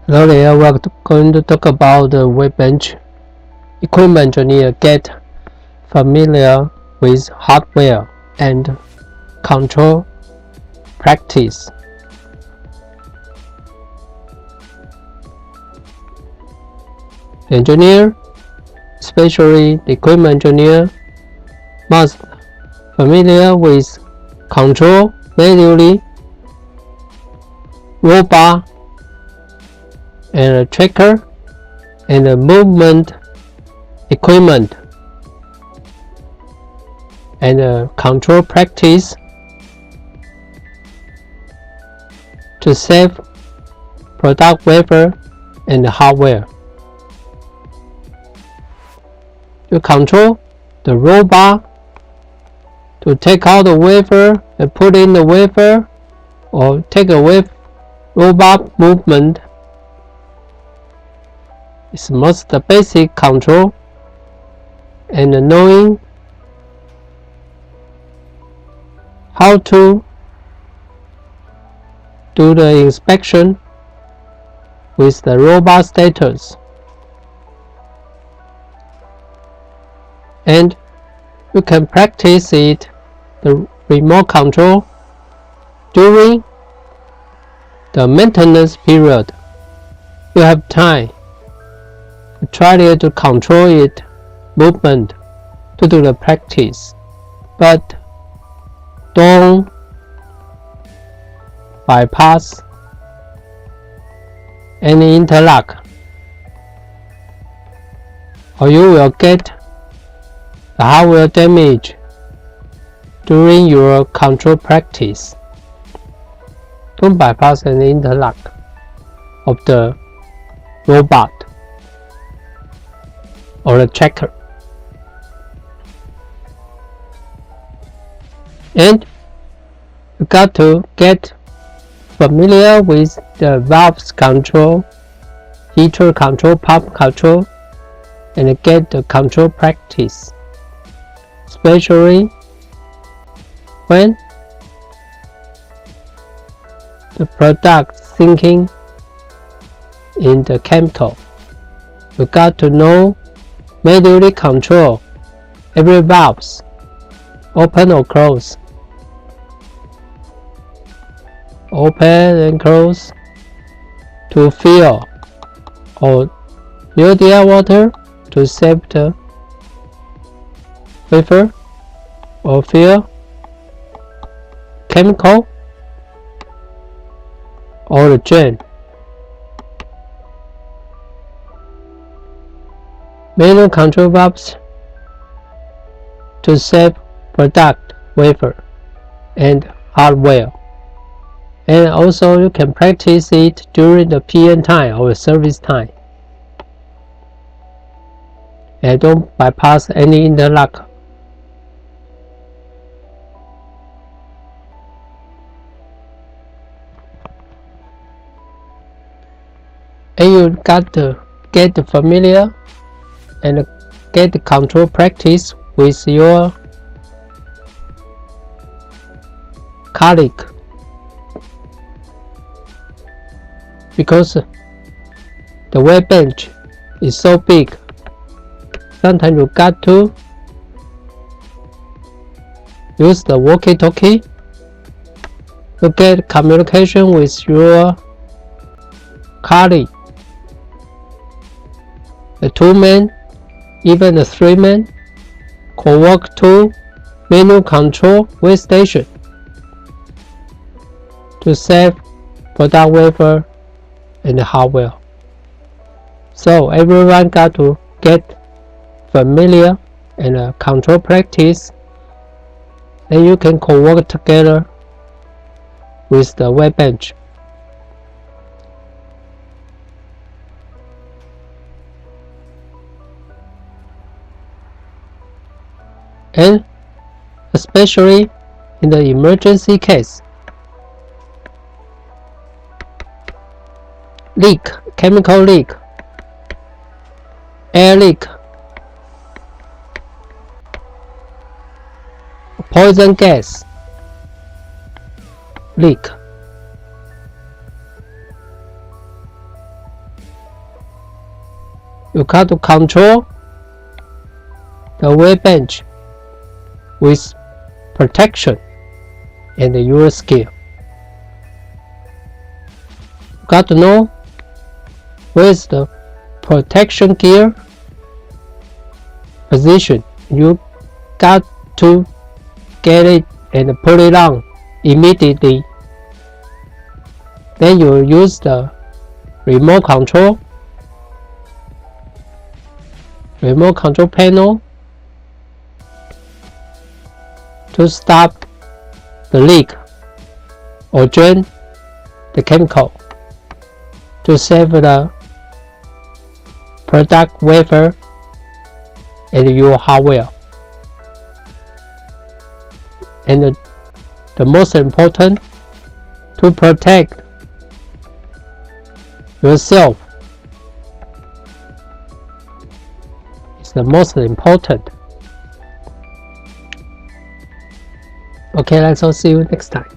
Hello there, we're going to talk about the wet bench. Equipment engineer get familiar with hardware and control practice. The engineer, especially the equipment engineer, must familiar with control manually, roll bar, and a tracker and a movement equipment and a control practice to save product wafer and hardware. To control the roll bar, to take out the wafer and put in the wafer, or take away roll bar movement. It's most the basic control, and knowing how to do the inspection with the roll bar status. And you can practice it, the remote control, during the maintenance period. You have time to try to control it movement to do the practice, but don't bypass any interlock, or you will get the hardware damage during your control practice. Don't bypass any interlock of the robot or the tracker. And you got to get familiar with the valves control, heater control, pump control, and get the control practice, especially when the product sinking in the chemical. You got to know manually control every valves, open or close, open and close, to fill or fill the water to save the wafer, or fill chemical or the drain. Manual control valves to save product wafer and hardware. And also you can practice it during the PM time or service time. And don't bypass any interlock. And you got to get familiar and get the control practice with your colleague, because the wet bench is so big. Sometimes you got to use the walkie-talkie to get communication with your colleague. The 2-man, even the 3-man, could work to manual control workstation to save product wafer and hardware. So everyone got to get familiar and control practice, and you can co-work together with the wet bench. And especially in the emergency case, leak, chemical leak, air leak, poison gas leak, You got to control the wet bench with protection and your skill. You got to know where's the protection gear position. You got to get it and put it on immediately. Then you use the remote control panel to stop the leak or drain the chemical to save the product wafer and your hardware. And the most important, to protect yourself is the most important. Okay, let's all see you next time.